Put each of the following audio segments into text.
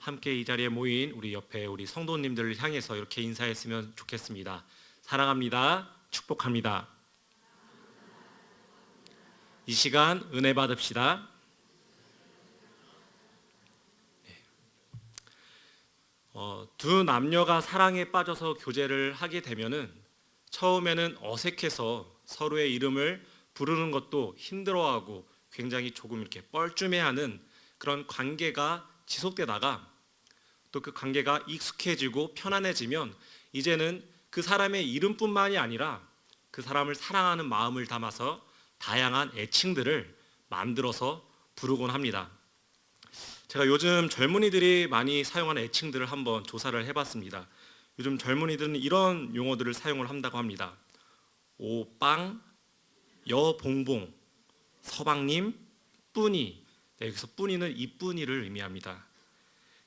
함께 이 자리에 모인 우리 옆에 우리 성도님들을 향해서 이렇게 인사했으면 좋겠습니다. 사랑합니다. 축복합니다. 이 시간 은혜 받읍시다. 두 남녀가 사랑에 빠져서 교제를 하게 되면은 처음에는 어색해서 서로의 이름을 부르는 것도 힘들어하고 굉장히 조금 이렇게 뻘쭘해하는 그런 관계가 지속되다가 또 그 관계가 익숙해지고 편안해지면 이제는 그 사람의 이름뿐만이 아니라 그 사람을 사랑하는 마음을 담아서 다양한 애칭들을 만들어서 부르곤 합니다. 제가 요즘 젊은이들이 많이 사용하는 애칭들을 한번 조사를 해봤습니다. 요즘 젊은이들은 이런 용어들을 사용을 한다고 합니다. 오빵, 여봉봉, 서방님, 뿌니. 여기서 뿌니는 이쁜이를 의미합니다.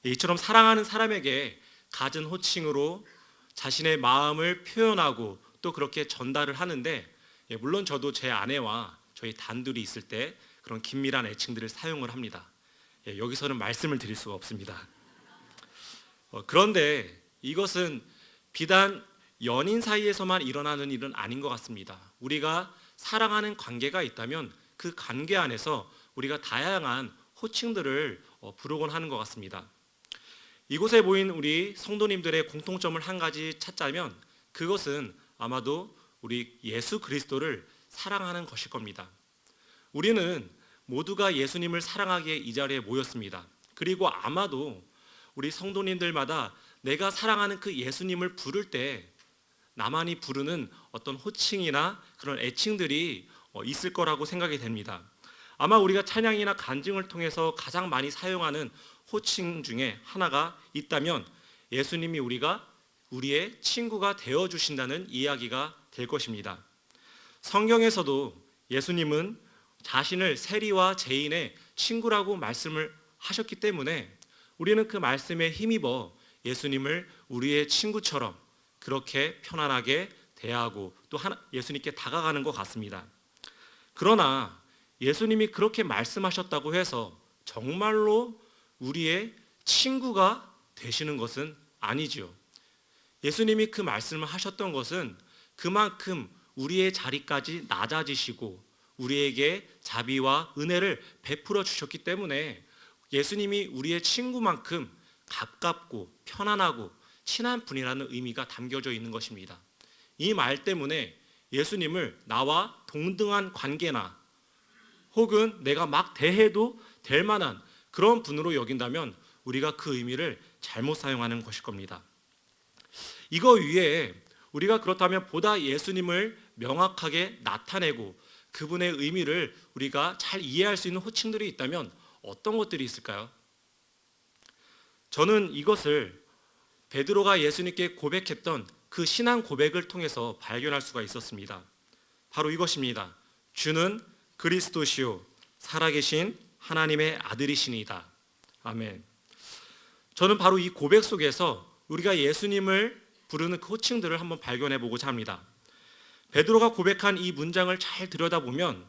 이처럼 사랑하는 사람에게 갖은 호칭으로 자신의 마음을 표현하고 또 그렇게 전달을 하는데, 물론 저도 제 아내와 저희 단둘이 있을 때 그런 긴밀한 애칭들을 사용을 합니다. 여기서는 말씀을 드릴 수가 없습니다. 그런데 이것은 비단 연인 사이에서만 일어나는 일은 아닌 것 같습니다. 우리가 사랑하는 관계가 있다면 그 관계 안에서 우리가 다양한 호칭들을 부르곤 하는 것 같습니다. 이곳에 모인 우리 성도님들의 공통점을 한 가지 찾자면 그것은 아마도 우리 예수 그리스도를 사랑하는 것일 겁니다. 우리는 모두가 예수님을 사랑하기에 이 자리에 모였습니다. 그리고 아마도 우리 성도님들마다 내가 사랑하는 그 예수님을 부를 때 나만이 부르는 어떤 호칭이나 그런 애칭들이 있을 거라고 생각이 됩니다. 아마 우리가 찬양이나 간증을 통해서 가장 많이 사용하는 호칭 중에 하나가 있다면 예수님이 우리의 친구가 되어주신다는 이야기가 될 것입니다. 성경에서도 예수님은 자신을 세리와 죄인의 친구라고 말씀을 하셨기 때문에 우리는 그 말씀에 힘입어 예수님을 우리의 친구처럼 그렇게 편안하게 대하고 또 예수님께 다가가는 것 같습니다. 그러나 예수님이 그렇게 말씀하셨다고 해서 정말로 우리의 친구가 되시는 것은 아니죠. 예수님이 그 말씀을 하셨던 것은 그만큼 우리의 자리까지 낮아지시고 우리에게 자비와 은혜를 베풀어 주셨기 때문에 예수님이 우리의 친구만큼 가깝고 편안하고 친한 분이라는 의미가 담겨져 있는 것입니다. 이 말 때문에 예수님을 나와 동등한 관계나 혹은 내가 막 대해도 될 만한 그런 분으로 여긴다면 우리가 그 의미를 잘못 사용하는 것일 겁니다. 이거 위에 우리가 그렇다면 보다 예수님을 명확하게 나타내고 그분의 의미를 우리가 잘 이해할 수 있는 호칭들이 있다면 어떤 것들이 있을까요? 저는 이것을 베드로가 예수님께 고백했던 그 신앙 고백을 통해서 발견할 수가 있었습니다. 바로 이것입니다. 주는 그리스도시요 살아계신 하나님의 아들이시니이다. 아멘. 저는 바로 이 고백 속에서 우리가 예수님을 부르는 그 호칭들을 한번 발견해 보고자 합니다. 베드로가 고백한 이 문장을 잘 들여다보면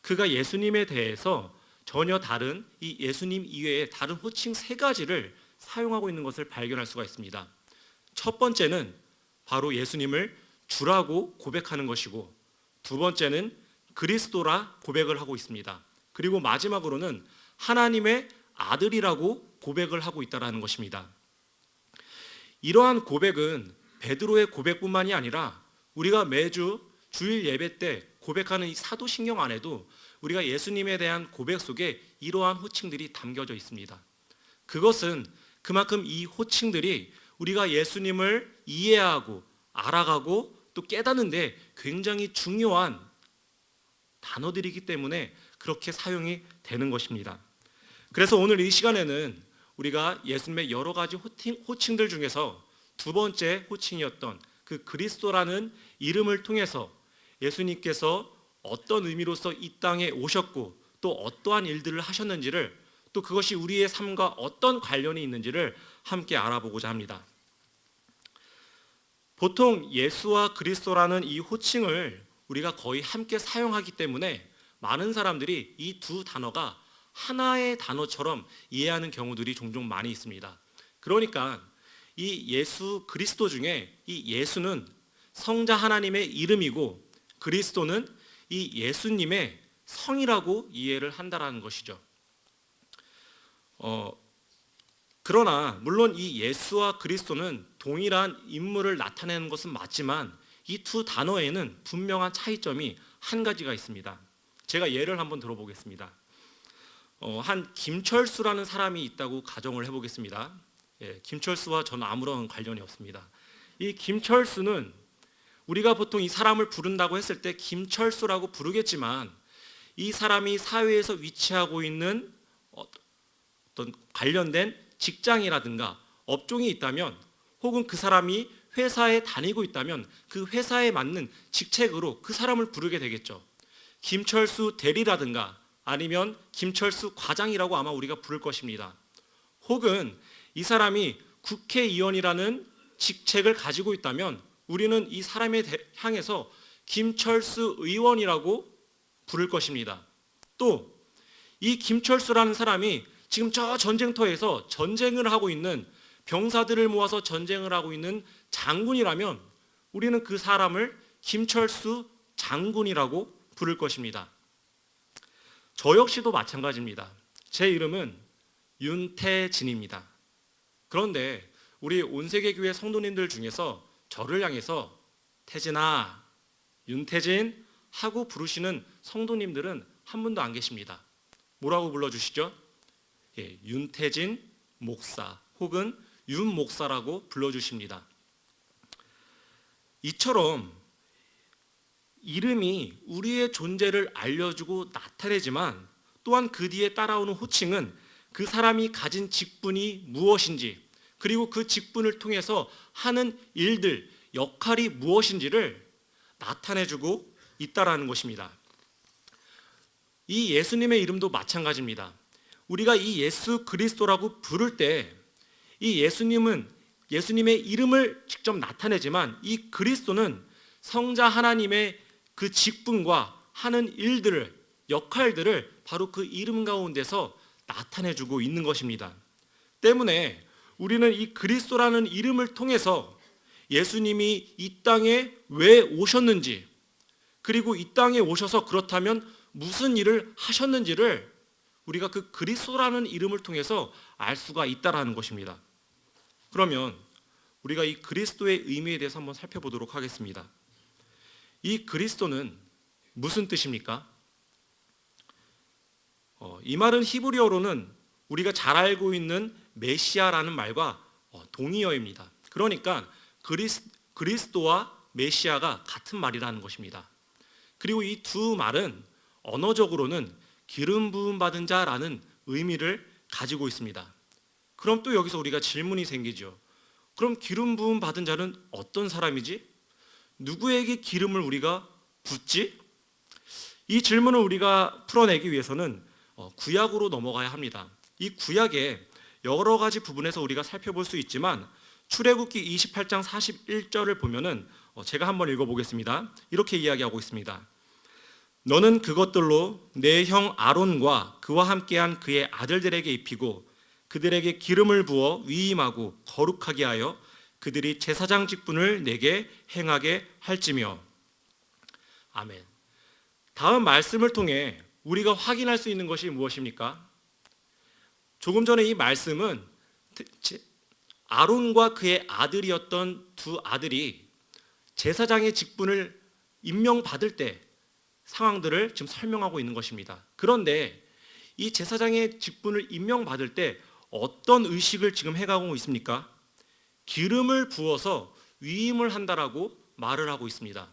그가 예수님에 대해서 전혀 다른 이 예수님 이외의 다른 호칭 세 가지를 사용하고 있는 것을 발견할 수가 있습니다. 첫 번째는 바로 예수님을 주라고 고백하는 것이고, 두 번째는 그리스도라 고백을 하고 있습니다. 그리고 마지막으로는 하나님의 아들이라고 고백을 하고 있다는 것입니다. 이러한 고백은 베드로의 고백뿐만이 아니라 우리가 매주 주일 예배 때 고백하는 이 사도신경 안에도 우리가 예수님에 대한 고백 속에 이러한 호칭들이 담겨져 있습니다. 그것은 그만큼 이 호칭들이 우리가 예수님을 이해하고 알아가고 또 깨닫는데 굉장히 중요한 단어들이기 때문에 그렇게 사용이 되는 것입니다. 그래서 오늘 이 시간에는 우리가 예수님의 여러 가지 호칭들 중에서 두 번째 호칭이었던 그 그리스도라는 이름을 통해서 예수님께서 어떤 의미로서 이 땅에 오셨고 또 어떠한 일들을 하셨는지를 또 그것이 우리의 삶과 어떤 관련이 있는지를 함께 알아보고자 합니다. 보통 예수와 그리스도라는 이 호칭을 우리가 거의 함께 사용하기 때문에 많은 사람들이 이 두 단어가 하나의 단어처럼 이해하는 경우들이 종종 많이 있습니다. 그러니까 이 예수 그리스도 중에 이 예수는 성자 하나님의 이름이고 그리스도는 이 예수님의 성이라고 이해를 한다라는 것이죠. 그러나 물론 이 예수와 그리스도는 동일한 인물을 나타내는 것은 맞지만 이 두 단어에는 분명한 차이점이 한 가지가 있습니다. 제가 예를 한번 들어보겠습니다. 한 김철수라는 사람이 있다고 가정을 해보겠습니다. 김철수와 저는 아무런 관련이 없습니다. 이 김철수는 우리가 보통 이 사람을 부른다고 했을 때 김철수라고 부르겠지만 이 사람이 사회에서 위치하고 있는 어떤 관련된 직장이라든가 업종이 있다면 혹은 그 사람이 회사에 다니고 있다면 그 회사에 맞는 직책으로 그 사람을 부르게 되겠죠. 김철수 대리라든가 아니면 김철수 과장이라고 아마 우리가 부를 것입니다. 혹은 이 사람이 국회의원이라는 직책을 가지고 있다면 우리는 이 사람에 향해서 김철수 의원이라고 부를 것입니다. 또 이 김철수라는 사람이 지금 저 전쟁터에서 전쟁을 하고 있는 병사들을 모아서 전쟁을 하고 있는 장군이라면 우리는 그 사람을 김철수 장군이라고 부를 것입니다. 저 역시도 마찬가지입니다. 제 이름은 윤태진입니다. 그런데 우리 온세계교회 성도님들 중에서 저를 향해서 태진아, 윤태진 하고 부르시는 성도님들은 한 분도 안 계십니다. 뭐라고 불러주시죠? 윤태진 목사 혹은 윤 목사라고 불러주십니다. 이처럼 이름이 우리의 존재를 알려주고 나타내지만 또한 그 뒤에 따라오는 호칭은 그 사람이 가진 직분이 무엇인지 그리고 그 직분을 통해서 하는 일들, 역할이 무엇인지를 나타내주고 있다라는 것입니다. 이 예수님의 이름도 마찬가지입니다. 우리가 이 예수 그리스도라고 부를 때 이 예수님은 예수님의 이름을 직접 나타내지만 이 그리스도는 성자 하나님의 그 직분과 하는 일들을, 역할들을 바로 그 이름 가운데서 나타내주고 있는 것입니다. 때문에 우리는 이 그리스도라는 이름을 통해서 예수님이 이 땅에 왜 오셨는지 그리고 이 땅에 오셔서 그렇다면 무슨 일을 하셨는지를 우리가 그 그리스도라는 이름을 통해서 알 수가 있다라는 것입니다. 그러면 우리가 이 그리스도의 의미에 대해서 한번 살펴보도록 하겠습니다. 이 그리스도는 무슨 뜻입니까? 이 말은 히브리어로는 우리가 잘 알고 있는 메시아라는 말과 동의어입니다. 그러니까 그리스도와 메시아가 같은 말이라는 것입니다. 그리고 이 두 말은 언어적으로는 기름 부음 받은 자라는 의미를 가지고 있습니다. 그럼 또 여기서 우리가 질문이 생기죠. 그럼 기름 부음 받은 자는 어떤 사람이지? 누구에게 기름을 우리가 붓지? 이 질문을 우리가 풀어내기 위해서는 구약으로 넘어가야 합니다. 이 구약의 여러 가지 부분에서 우리가 살펴볼 수 있지만 출애굽기 28장 41절을 보면은 제가 한번 읽어보겠습니다. 이렇게 이야기하고 있습니다. 너는 그것들로 내 형 아론과 그와 함께한 그의 아들들에게 입히고 그들에게 기름을 부어 위임하고 거룩하게 하여 그들이 제사장 직분을 내게 행하게 할지며. 아멘. 다음 말씀을 통해 우리가 확인할 수 있는 것이 무엇입니까? 조금 전에 이 말씀은 아론과 그의 아들이었던 두 아들이 제사장의 직분을 임명받을 때 상황들을 지금 설명하고 있는 것입니다. 그런데 이 제사장의 직분을 임명받을 때 어떤 의식을 지금 해가고 있습니까? 기름을 부어서 위임을 한다라고 말을 하고 있습니다.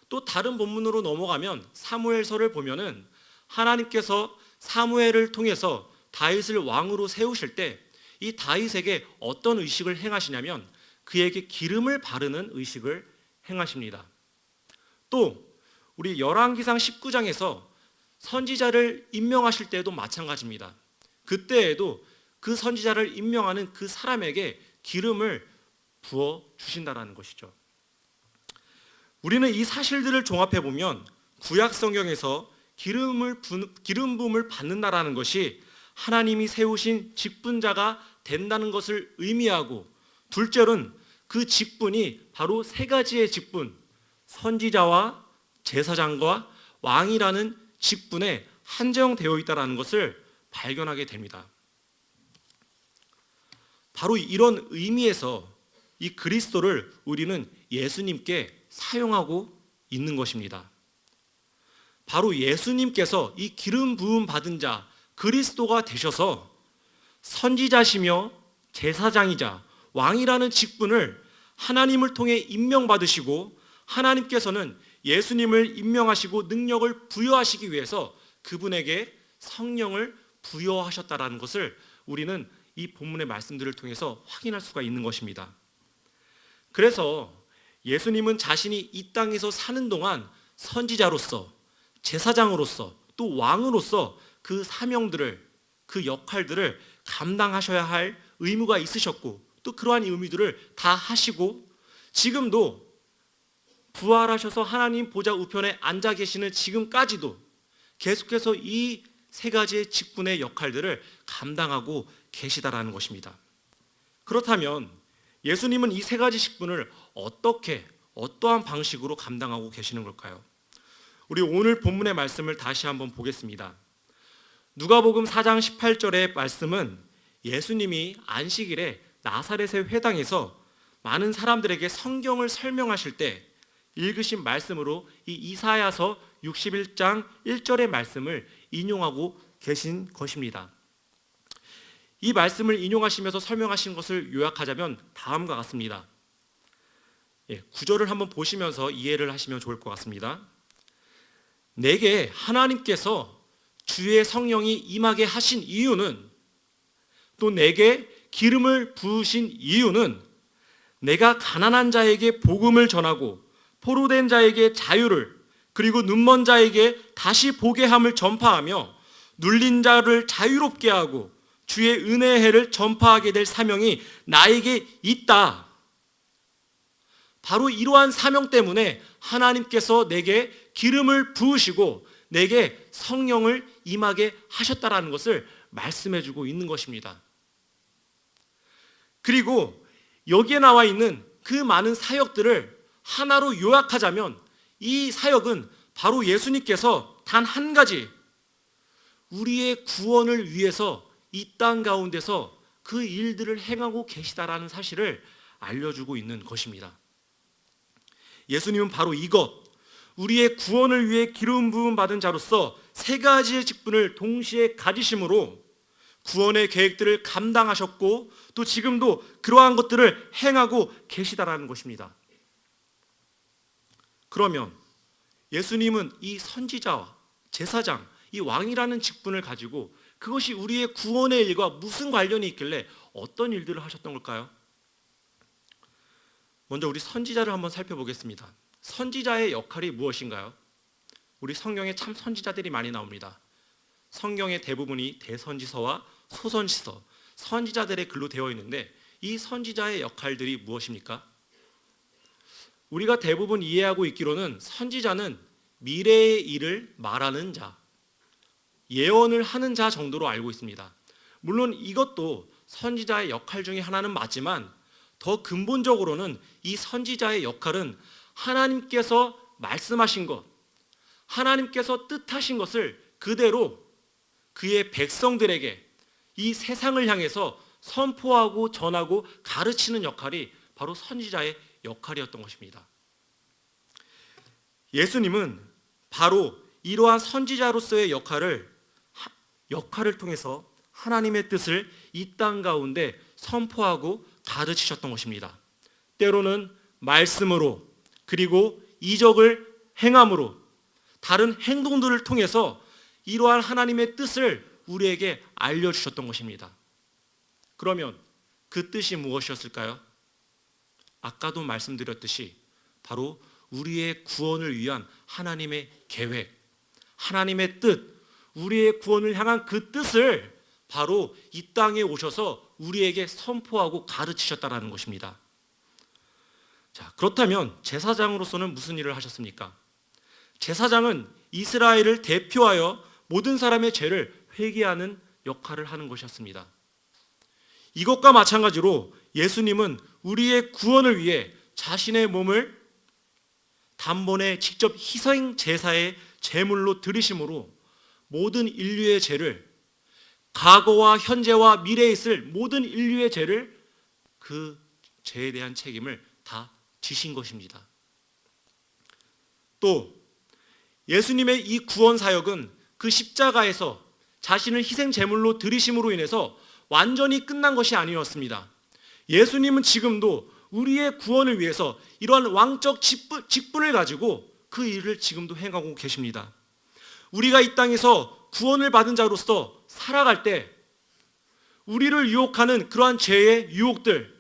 또 다른 본문으로 넘어가면 사무엘서를 보면은 하나님께서 사무엘을 통해서 다윗을 왕으로 세우실 때 이 다윗에게 어떤 의식을 행하시냐면 그에게 기름을 바르는 의식을 행하십니다. 또 우리 열왕기상 19장에서 선지자를 임명하실 때에도 마찬가지입니다. 그때에도 그 선지자를 임명하는 그 사람에게 기름을 부어 주신다라는 것이죠. 우리는 이 사실들을 종합해 보면 구약 성경에서 기름 부음을 받는다라는 것이 하나님이 세우신 직분자가 된다는 것을 의미하고, 둘째로는 그 직분이 바로 세 가지의 직분, 선지자와 제사장과 왕이라는 직분에 한정되어 있다는 것을 발견하게 됩니다. 바로 이런 의미에서 이 그리스도를 우리는 예수님께 사용하고 있는 것입니다. 바로 예수님께서 이 기름 부음 받은 자 그리스도가 되셔서 선지자시며 제사장이자 왕이라는 직분을 하나님을 통해 임명받으시고, 하나님께서는 예수님을 임명하시고 능력을 부여하시기 위해서 그분에게 성령을 부여하셨다라는 것을 우리는 이 본문의 말씀들을 통해서 확인할 수가 있는 것입니다. 그래서 예수님은 자신이 이 땅에서 사는 동안 선지자로서, 제사장으로서, 또 왕으로서 그 사명들을, 그 역할들을 감당하셔야 할 의무가 있으셨고, 또 그러한 의무들을 다 하시고, 지금도 부활하셔서 하나님 보좌 우편에 앉아 계시는 지금까지도 계속해서 이 세 가지의 직분의 역할들을 감당하고 계시다라는 것입니다. 그렇다면 예수님은 이 세 가지 직분을 어떠한 방식으로 감당하고 계시는 걸까요? 우리 오늘 본문의 말씀을 다시 한번 보겠습니다. 누가복음 4장 18절의 말씀은 예수님이 안식일에 나사렛의 회당에서 많은 사람들에게 성경을 설명하실 때 읽으신 말씀으로 이 이사야서 61장 1절의 말씀을 인용하고 계신 것입니다. 이 말씀을 인용하시면서 설명하신 것을 요약하자면 다음과 같습니다. 구절을 한번 보시면서 이해를 하시면 좋을 것 같습니다. 내게 하나님께서 주의 성령이 임하게 하신 이유는, 또 내게 기름을 부으신 이유는 내가 가난한 자에게 복음을 전하고 포로된 자에게 자유를, 그리고 눈먼 자에게 다시 보게 함을 전파하며 눌린 자를 자유롭게 하고 주의 은혜의 해를 전파하게 될 사명이 나에게 있다. 바로 이러한 사명 때문에 하나님께서 내게 기름을 부으시고 내게 성령을 임하게 하셨다라는 것을 말씀해주고 있는 것입니다. 그리고 여기에 나와 있는 그 많은 사역들을 하나로 요약하자면, 이 사역은 바로 예수님께서 단 한 가지, 우리의 구원을 위해서 이 땅 가운데서 그 일들을 행하고 계시다라는 사실을 알려주고 있는 것입니다. 예수님은 바로 이것, 우리의 구원을 위해 기름 부음 받은 자로서 세 가지의 직분을 동시에 가지심으로 구원의 계획들을 감당하셨고, 또 지금도 그러한 것들을 행하고 계시다라는 것입니다. 그러면 예수님은 이 선지자와 제사장, 이 왕이라는 직분을 가지고 그것이 우리의 구원의 일과 무슨 관련이 있길래 어떤 일들을 하셨던 걸까요? 먼저 우리 선지자를 한번 살펴보겠습니다. 선지자의 역할이 무엇인가요? 우리 성경에 참 선지자들이 많이 나옵니다. 성경의 대부분이 대선지서와 소선지서, 선지자들의 글로 되어 있는데, 이 선지자의 역할들이 무엇입니까? 우리가 대부분 이해하고 있기로는 선지자는 미래의 일을 말하는 자, 예언을 하는 자 정도로 알고 있습니다. 물론 이것도 선지자의 역할 중에 하나는 맞지만, 더 근본적으로는 이 선지자의 역할은 하나님께서 말씀하신 것, 하나님께서 뜻하신 것을 그대로 그의 백성들에게, 이 세상을 향해서 선포하고 전하고 가르치는 역할이 바로 선지자의 역할이었던 것입니다. 예수님은 바로 이러한 선지자로서의 역할을 통해서 하나님의 뜻을 이 땅 가운데 선포하고 가르치셨던 것입니다. 때로는 말씀으로, 그리고 이적을 행함으로, 다른 행동들을 통해서 이러한 하나님의 뜻을 우리에게 알려주셨던 것입니다. 그러면 그 뜻이 무엇이었을까요? 아까도 말씀드렸듯이 바로 우리의 구원을 위한 하나님의 계획, 하나님의 뜻, 우리의 구원을 향한 그 뜻을 바로 이 땅에 오셔서 우리에게 선포하고 가르치셨다는 것입니다. 자, 그렇다면 제사장으로서는 무슨 일을 하셨습니까? 제사장은 이스라엘을 대표하여 모든 사람의 죄를 회개하는 역할을 하는 것이었습니다. 이것과 마찬가지로 예수님은 우리의 구원을 위해 자신의 몸을 단번에 직접 희생 제사의 제물로 드리심으로 모든 인류의 죄를, 과거와 현재와 미래에 있을 모든 인류의 죄를, 그 죄에 대한 책임을 다 지신 것입니다. 또 예수님의 이 구원 사역은 그 십자가에서 자신을 희생 제물로 드리심으로 인해서 완전히 끝난 것이 아니었습니다. 예수님은 지금도 우리의 구원을 위해서 이러한 왕적 직분을 가지고 그 일을 지금도 행하고 계십니다. 우리가 이 땅에서 구원을 받은 자로서 살아갈 때 우리를 유혹하는 그러한 죄의 유혹들,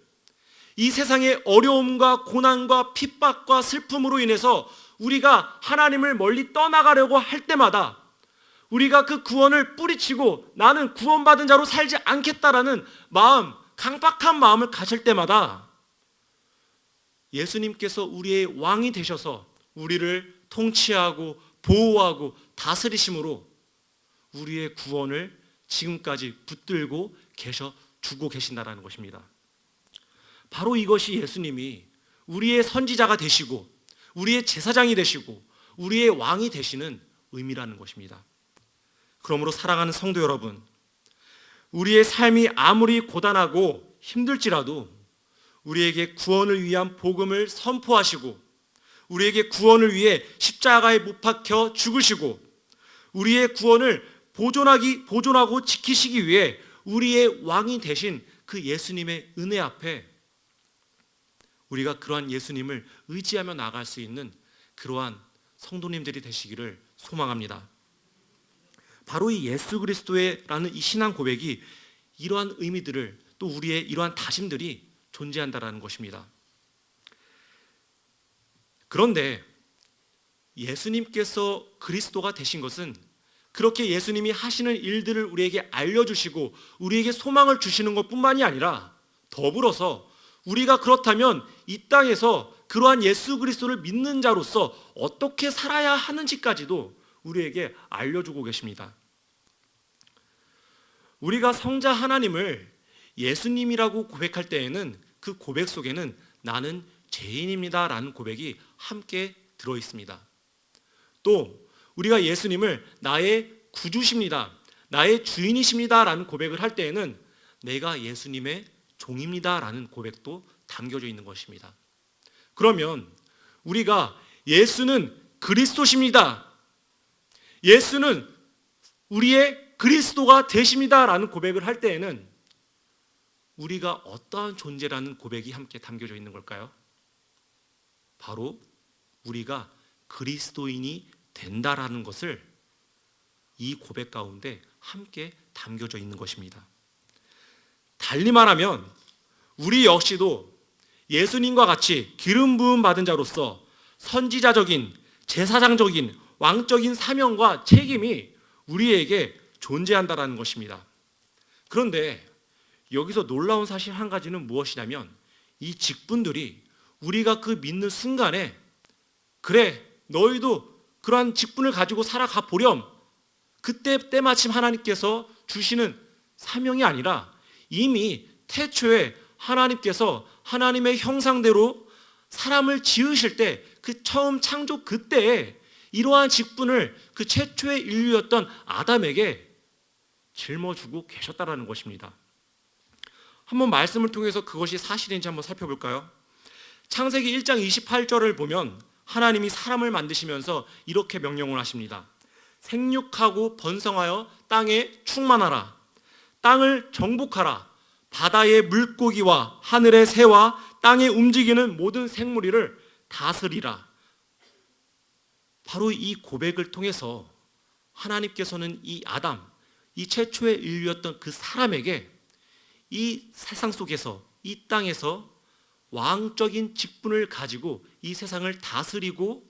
이 세상의 어려움과 고난과 핍박과 슬픔으로 인해서 우리가 하나님을 멀리 떠나가려고 할 때마다 우리가 그 구원을 뿌리치고 나는 구원받은 자로 살지 않겠다라는 마음, 강박한 마음을 가질 때마다 예수님께서 우리의 왕이 되셔서 우리를 통치하고 보호하고 다스리심으로 우리의 구원을 지금까지 붙들고 주고 계신다라는 것입니다. 바로 이것이 예수님이 우리의 선지자가 되시고 우리의 제사장이 되시고 우리의 왕이 되시는 의미라는 것입니다. 그러므로 사랑하는 성도 여러분, 우리의 삶이 아무리 고단하고 힘들지라도 우리에게 구원을 위한 복음을 선포하시고 우리에게 구원을 위해 십자가에 못 박혀 죽으시고 우리의 구원을 보존하고 지키시기 위해 우리의 왕이 되신 그 예수님의 은혜 앞에 우리가 그러한 예수님을 의지하며 나아갈 수 있는 그러한 성도님들이 되시기를 소망합니다. 바로 이 예수 그리스도라는 이 신앙 고백이 이러한 의미들을, 또 우리의 이러한 다짐들이 존재한다라는 것입니다. 그런데 예수님께서 그리스도가 되신 것은 그렇게 예수님이 하시는 일들을 우리에게 알려주시고 우리에게 소망을 주시는 것뿐만이 아니라 더불어서 우리가 그렇다면 이 땅에서 그러한 예수 그리스도를 믿는 자로서 어떻게 살아야 하는지까지도 우리에게 알려주고 계십니다. 우리가 성자 하나님을 예수님이라고 고백할 때에는 그 고백 속에는 나는 죄인입니다 라는 고백이 함께 들어 있습니다. 또 우리가 예수님을 나의 구주십니다, 나의 주인이십니다 라는 고백을 할 때에는 내가 예수님의 종입니다 라는 고백도 담겨져 있는 것입니다. 그러면 우리가 예수는 그리스도십니다, 예수는 우리의 그리스도가 되십니다 라는 고백을 할 때에는 우리가 어떠한 존재라는 고백이 함께 담겨져 있는 걸까요? 바로 우리가 그리스도인이 된다라는 것을 이 고백 가운데 함께 담겨져 있는 것입니다. 달리 말하면 우리 역시도 예수님과 같이 기름 부음 받은 자로서 선지자적인, 제사장적인, 왕적인 사명과 책임이 우리에게 존재한다라는 것입니다. 그런데 여기서 놀라운 사실 한 가지는 무엇이냐면 이 직분들이 우리가 그 믿는 순간에 그래 너희도 그러한 직분을 가지고 살아가 보렴, 그때 때마침 하나님께서 주시는 사명이 아니라 이미 태초에 하나님께서 하나님의 형상대로 사람을 지으실 때 그 처음 창조 그때에 이러한 직분을 그 최초의 인류였던 아담에게 짊어주고 계셨다라는 것입니다. 한번 말씀을 통해서 그것이 사실인지 한번 살펴볼까요? 창세기 1장 28절을 보면 하나님이 사람을 만드시면서 이렇게 명령을 하십니다. 생육하고 번성하여 땅에 충만하라. 땅을 정복하라. 바다의 물고기와 하늘의 새와 땅에 움직이는 모든 생물이를 다스리라. 바로 이 고백을 통해서 하나님께서는 이 아담, 이 최초의 인류였던 그 사람에게 이 세상 속에서, 이 땅에서 왕적인 직분을 가지고 이 세상을 다스리고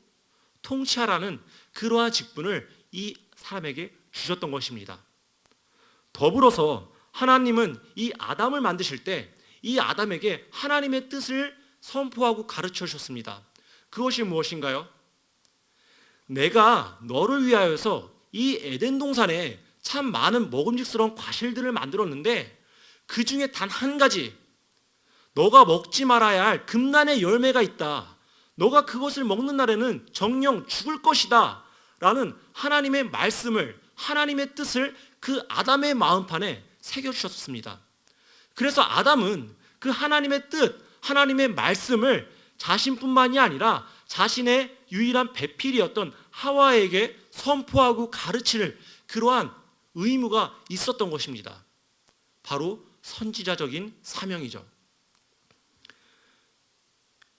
통치하라는 그러한 직분을 이 사람에게 주셨던 것입니다. 더불어서 하나님은 이 아담을 만드실 때 이 아담에게 하나님의 뜻을 선포하고 가르쳐 주셨습니다. 그것이 무엇인가요? 내가 너를 위하여서 이 에덴 동산에 참 많은 먹음직스러운 과실들을 만들었는데 그 중에 단 한 가지 너가 먹지 말아야 할 금난의 열매가 있다. 너가 그것을 먹는 날에는 정녕 죽을 것이다. 라는 하나님의 말씀을, 하나님의 뜻을 그 아담의 마음판에 새겨주셨습니다. 그래서 아담은 그 하나님의 뜻, 하나님의 말씀을 자신뿐만이 아니라 자신의 유일한 배필이었던 하와에게 선포하고 가르칠 그러한 의무가 있었던 것입니다. 바로 선지자적인 사명이죠.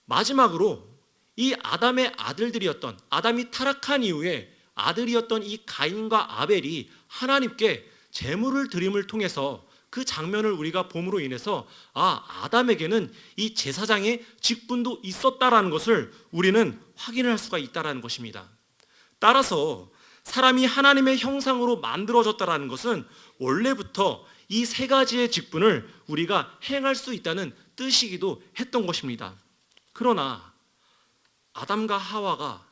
마지막으로 이 아담의 아들들이었던, 아담이 타락한 이후에 아들이었던 이 가인과 아벨이 하나님께 제물을 드림을 통해서 그 장면을 우리가 봄으로 인해서 아담에게는 이 제사장의 직분도 있었다라는 것을 우리는 확인을 할 수가 있다라는 것입니다. 따라서 사람이 하나님의 형상으로 만들어졌다라는 것은 원래부터 이 세 가지의 직분을 우리가 행할 수 있다는 뜻이기도 했던 것입니다. 그러나 아담과 하와가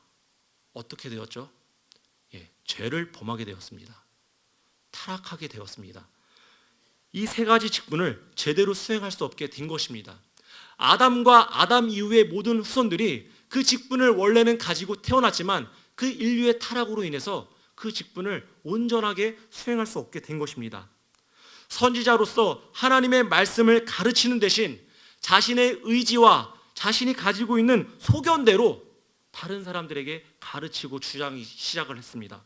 어떻게 되었죠? 죄를 범하게 되었습니다. 타락하게 되었습니다. 이 세 가지 직분을 제대로 수행할 수 없게 된 것입니다. 아담과 아담 이후의 모든 후손들이 그 직분을 원래는 가지고 태어났지만 그 인류의 타락으로 인해서 그 직분을 온전하게 수행할 수 없게 된 것입니다. 선지자로서 하나님의 말씀을 가르치는 대신 자신의 의지와 자신이 가지고 있는 소견대로 다른 사람들에게 가르치고 주장하기 시작을 했습니다.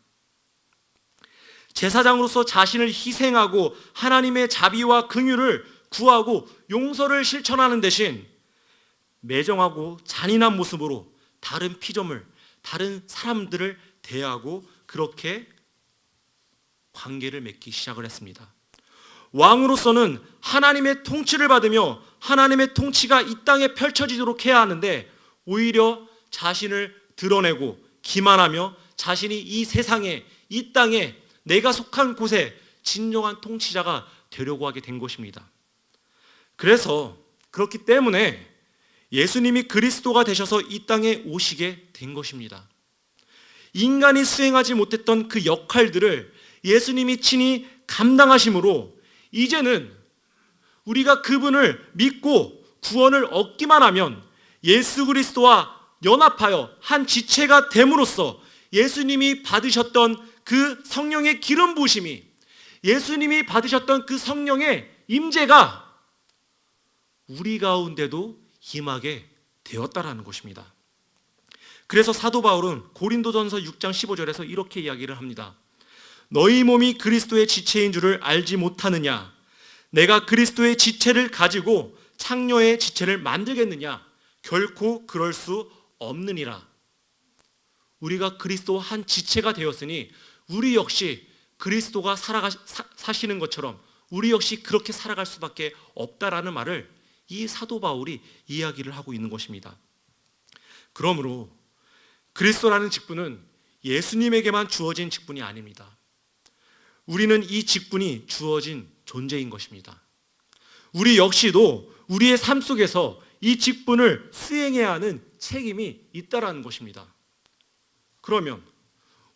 제사장으로서 자신을 희생하고 하나님의 자비와 긍휼을 구하고 용서를 실천하는 대신 매정하고 잔인한 모습으로 다른 피조물, 다른 사람들을 대하고 그렇게 관계를 맺기 시작을 했습니다. 왕으로서는 하나님의 통치를 받으며 하나님의 통치가 이 땅에 펼쳐지도록 해야 하는데 오히려 자신을 드러내고 기만하며 자신이 이 세상에, 이 땅에, 내가 속한 곳에 진정한 통치자가 되려고 하게 된 것입니다. 그래서 그렇기 때문에 예수님이 그리스도가 되셔서 이 땅에 오시게 된 것입니다. 인간이 수행하지 못했던 그 역할들을 예수님이 친히 감당하심으로 이제는 우리가 그분을 믿고 구원을 얻기만 하면 예수 그리스도와 연합하여 한 지체가 됨으로써 예수님이 받으셨던 그 성령의 기름 부으심이, 예수님이 받으셨던 그 성령의 임재가 우리 가운데도 임하게 되었다라는 것입니다. 그래서 사도 바울은 고린도전서 6장 15절에서 이렇게 이야기를 합니다. 너희 몸이 그리스도의 지체인 줄을 알지 못하느냐? 내가 그리스도의 지체를 가지고 창녀의 지체를 만들겠느냐? 결코 그럴 수 없느니라. 우리가 그리스도 한 지체가 되었으니 우리 역시 그리스도가 사시는 것처럼 우리 역시 그렇게 살아갈 수밖에 없다라는 말을 이 사도 바울이 이야기를 하고 있는 것입니다. 그러므로 그리스도라는 직분은 예수님에게만 주어진 직분이 아닙니다. 우리는 이 직분이 주어진 존재인 것입니다. 우리 역시도 우리의 삶 속에서 이 직분을 수행해야 하는 책임이 있다라는 것입니다. 그러면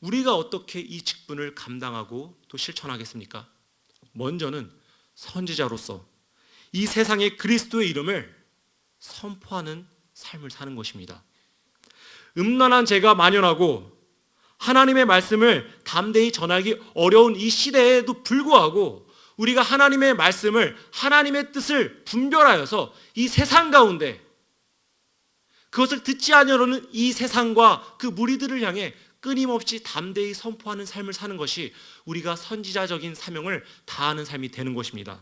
우리가 어떻게 이 직분을 감당하고 또 실천하겠습니까? 먼저는 선지자로서 이 세상에 그리스도의 이름을 선포하는 삶을 사는 것입니다. 음란한 죄가 만연하고 하나님의 말씀을 담대히 전하기 어려운 이 시대에도 불구하고 우리가 하나님의 말씀을, 하나님의 뜻을 분별하여서 이 세상 가운데 그것을 듣지 아니하려는 이 세상과 그 무리들을 향해 끊임없이 담대히 선포하는 삶을 사는 것이 우리가 선지자적인 사명을 다하는 삶이 되는 것입니다.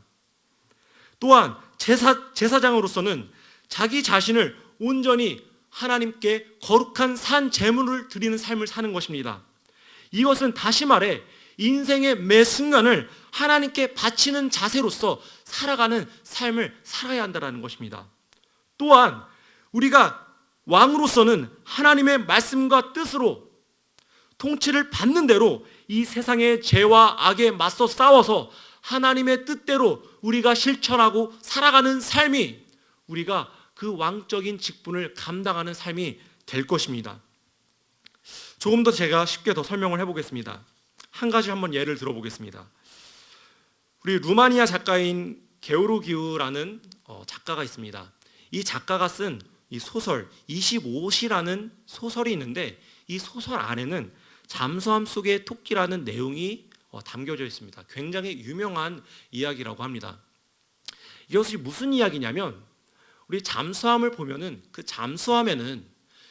또한 제사장으로서는 자기 자신을 온전히 하나님께 거룩한 산 제물을 드리는 삶을 사는 것입니다. 이것은 다시 말해 인생의 매 순간을 하나님께 바치는 자세로서 살아가는 삶을 살아야 한다는 것입니다. 또한 우리가 왕으로서는 하나님의 말씀과 뜻으로 통치를 받는 대로 이 세상의 죄와 악에 맞서 싸워서 하나님의 뜻대로 우리가 실천하고 살아가는 삶이 우리가 그 왕적인 직분을 감당하는 삶이 될 것입니다. 조금 더 제가 쉽게 더 설명을 해보겠습니다. 한 가지 한번 예를 들어보겠습니다. 우리 루마니아 작가인 게오르기우라는 작가가 있습니다. 이 작가가 쓴 이 소설 25시라는 소설이 있는데 이 소설 안에는 잠수함 속의 토끼라는 내용이 담겨져 있습니다. 굉장히 유명한 이야기라고 합니다. 이것이 무슨 이야기냐면 우리 잠수함을 보면은 그 잠수함에는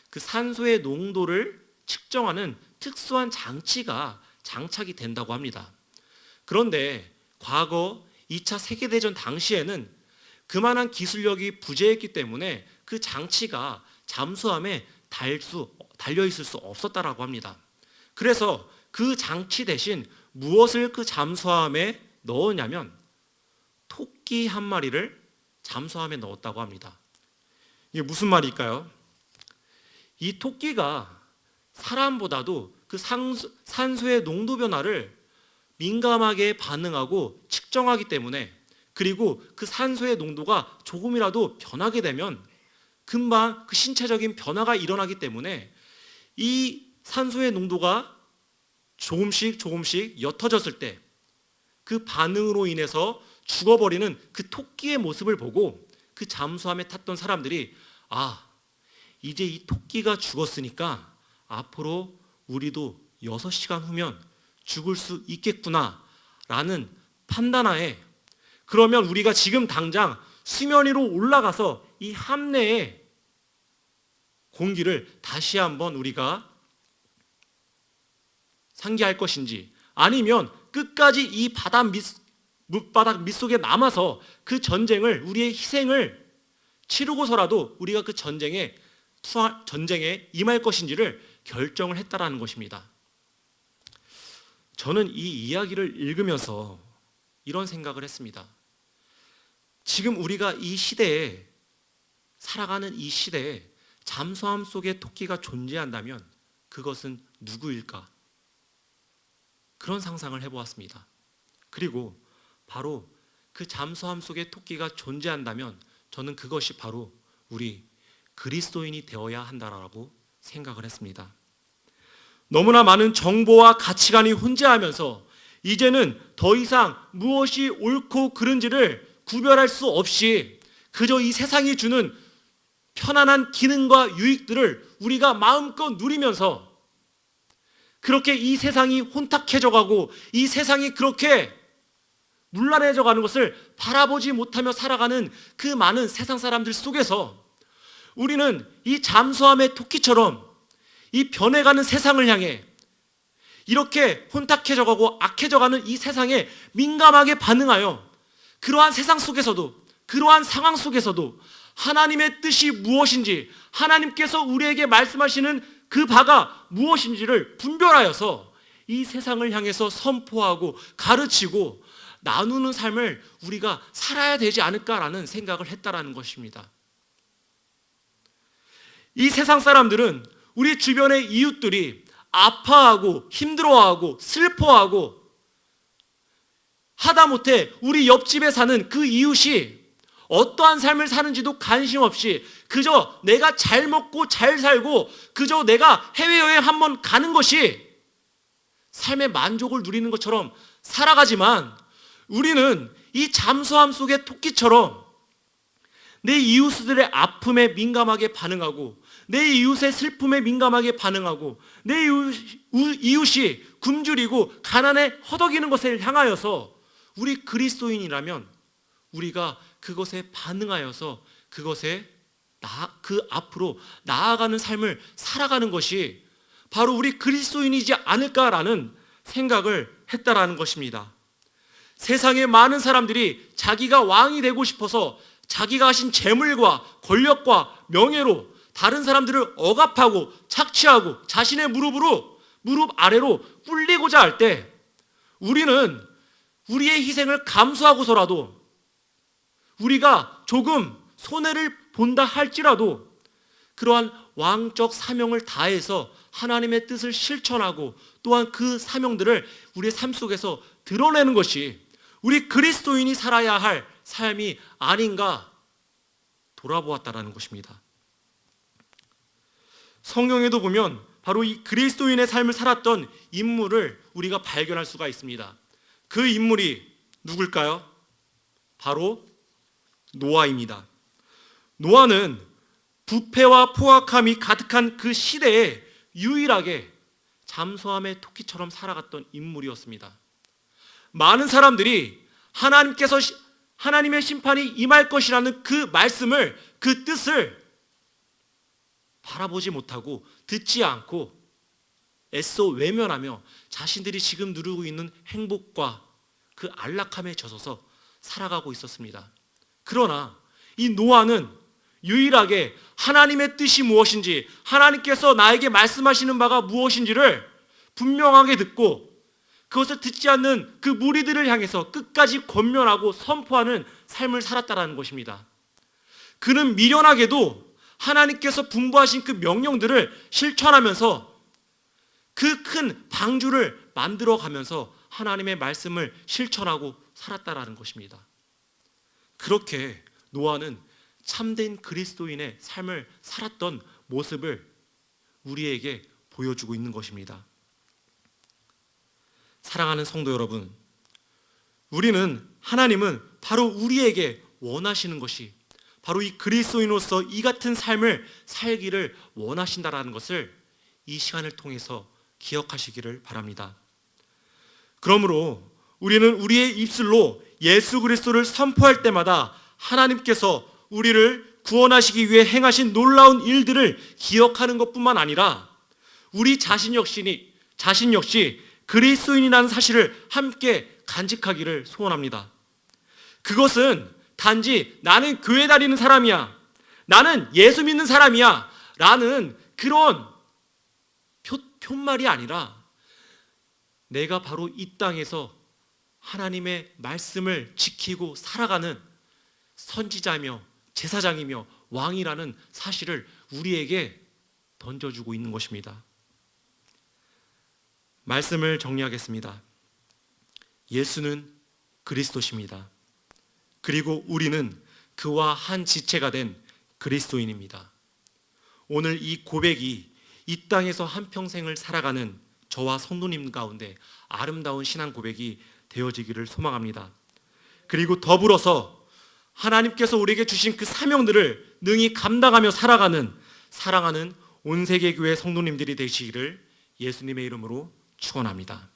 그 산소의 농도를 측정하는 특수한 장치가 장착이 된다고 합니다. 그런데 과거 2차 세계대전 당시에는 그만한 기술력이 부재했기 때문에 그 장치가 잠수함에 달려있을 수 없었다라고 합니다. 그래서 그 장치 대신 무엇을 그 잠수함에 넣었냐면 토끼 한 마리를 잠수함에 넣었다고 합니다. 이게 무슨 말일까요? 이 토끼가 사람보다도 그 산소의 농도 변화를 민감하게 반응하고 측정하기 때문에, 그리고 그 산소의 농도가 조금이라도 변하게 되면 금방 그 신체적인 변화가 일어나기 때문에 이 산소의 농도가 조금씩 옅어졌을 때 그 반응으로 인해서 죽어버리는 그 토끼의 모습을 보고 그 잠수함에 탔던 사람들이 이제 이 토끼가 죽었으니까 앞으로 우리도 6시간 후면 죽을 수 있겠구나 라는 판단하에, 그러면 우리가 지금 당장 수면 위로 올라가서 이 함내의 공기를 다시 한번 우리가 상기할 것인지, 아니면 끝까지 이 밑바닥 밑속에 남아서 그 전쟁을, 우리의 희생을 치르고서라도 우리가 그 전쟁에 임할 것인지를 결정을 했다라는 것입니다. 저는 이 이야기를 읽으면서 이런 생각을 했습니다. 지금 우리가 이 시대에 살아가는 이 시대에 잠수함 속에 토끼가 존재한다면 그것은 누구일까? 그런 상상을 해보았습니다. 그리고 바로 그 잠수함 속에 토끼가 존재한다면 저는 그것이 바로 우리 그리스도인이 되어야 한다라고 생각을 했습니다. 너무나 많은 정보와 가치관이 혼재하면서 이제는 더 이상 무엇이 옳고 그른지를 구별할 수 없이 그저 이 세상이 주는 편안한 기능과 유익들을 우리가 마음껏 누리면서 그렇게 이 세상이 혼탁해져 가고 이 세상이 그렇게 문란해져 가는 것을 바라보지 못하며 살아가는 그 많은 세상 사람들 속에서 우리는 이 잠수함의 토끼처럼 이 변해가는 세상을 향해 이렇게 혼탁해져 가고 악해져 가는 이 세상에 민감하게 반응하여 그러한 세상 속에서도, 그러한 상황 속에서도 하나님의 뜻이 무엇인지, 하나님께서 우리에게 말씀하시는 그 바가 무엇인지를 분별하여서 이 세상을 향해서 선포하고 가르치고 나누는 삶을 우리가 살아야 되지 않을까라는 생각을 했다라는 것입니다. 이 세상 사람들은 우리 주변의 이웃들이 아파하고 힘들어하고 슬퍼하고 하다못해 우리 옆집에 사는 그 이웃이 어떠한 삶을 사는지도 관심 없이 그저 내가 잘 먹고 잘 살고 그저 내가 해외여행 한번 가는 것이 삶의 만족을 누리는 것처럼 살아가지만, 우리는 이 잠수함 속의 토끼처럼 내 이웃들의 아픔에 민감하게 반응하고 내 이웃의 슬픔에 민감하게 반응하고 내 이웃이 굶주리고 가난에 허덕이는 것을 향하여서 우리 그리스도인이라면 우리가 그것에 반응하여서 그것에 그 앞으로 나아가는 삶을 살아가는 것이 바로 우리 그리스도인이지 않을까라는 생각을 했다라는 것입니다. 세상의 많은 사람들이 자기가 왕이 되고 싶어서 자기가 가진 재물과 권력과 명예로 다른 사람들을 억압하고 착취하고 자신의 무릎 아래로 꿇리고자 할 때 우리는 우리의 희생을 감수하고서라도 우리가 조금 손해를 본다 할지라도 그러한 왕적 사명을 다해서 하나님의 뜻을 실천하고 또한 그 사명들을 우리의 삶 속에서 드러내는 것이 우리 그리스도인이 살아야 할 삶이 아닌가 돌아보았다라는 것입니다. 성경에도 보면 바로 이 그리스도인의 삶을 살았던 인물을 우리가 발견할 수가 있습니다. 그 인물이 누굴까요? 바로 노아입니다. 노아는 부패와 포악함이 가득한 그 시대에 유일하게 잠수함의 토끼처럼 살아갔던 인물이었습니다. 많은 사람들이 하나님의 심판이 임할 것이라는 그 말씀을, 그 뜻을 바라보지 못하고 듣지 않고 애써 외면하며 자신들이 지금 누리고 있는 행복과 그 안락함에 젖어서 살아가고 있었습니다. 그러나 이 노아는 유일하게 하나님의 뜻이 무엇인지, 하나님께서 나에게 말씀하시는 바가 무엇인지를 분명하게 듣고 그것을 듣지 않는 그 무리들을 향해서 끝까지 권면하고 선포하는 삶을 살았다라는 것입니다. 그는 미련하게도 하나님께서 분부하신 그 명령들을 실천하면서 그 큰 방주를 만들어가면서 하나님의 말씀을 실천하고 살았다라는 것입니다. 그렇게 노아는 참된 그리스도인의 삶을 살았던 모습을 우리에게 보여주고 있는 것입니다. 사랑하는 성도 여러분, 하나님은 바로 우리에게 원하시는 것이 바로 이 그리스도인으로서 이 같은 삶을 살기를 원하신다라는 것을 이 시간을 통해서 기억하시기를 바랍니다. 그러므로 우리는 우리의 입술로 예수 그리스도를 선포할 때마다 하나님께서 우리를 구원하시기 위해 행하신 놀라운 일들을 기억하는 것뿐만 아니라 우리 자신 역시 그리스도인이라는 사실을 함께 간직하기를 소원합니다. 그것은 단지 나는 교회 다니는 사람이야, 나는 예수 믿는 사람이야 라는 그런 표말이 아니라 내가 바로 이 땅에서 하나님의 말씀을 지키고 살아가는 선지자며 제사장이며 왕이라는 사실을 우리에게 던져주고 있는 것입니다. 말씀을 정리하겠습니다. 예수는 그리스도십니다. 그리고 우리는 그와 한 지체가 된 그리스도인입니다. 오늘 이 고백이 이 땅에서 한평생을 살아가는 저와 성도님 가운데 아름다운 신앙 고백이 되어지기를 소망합니다. 그리고 더불어서 하나님께서 우리에게 주신 그 사명들을 능히 감당하며 살아가는 사랑하는 온 세계 교회 성도님들이 되시기를 예수님의 이름으로 축원합니다.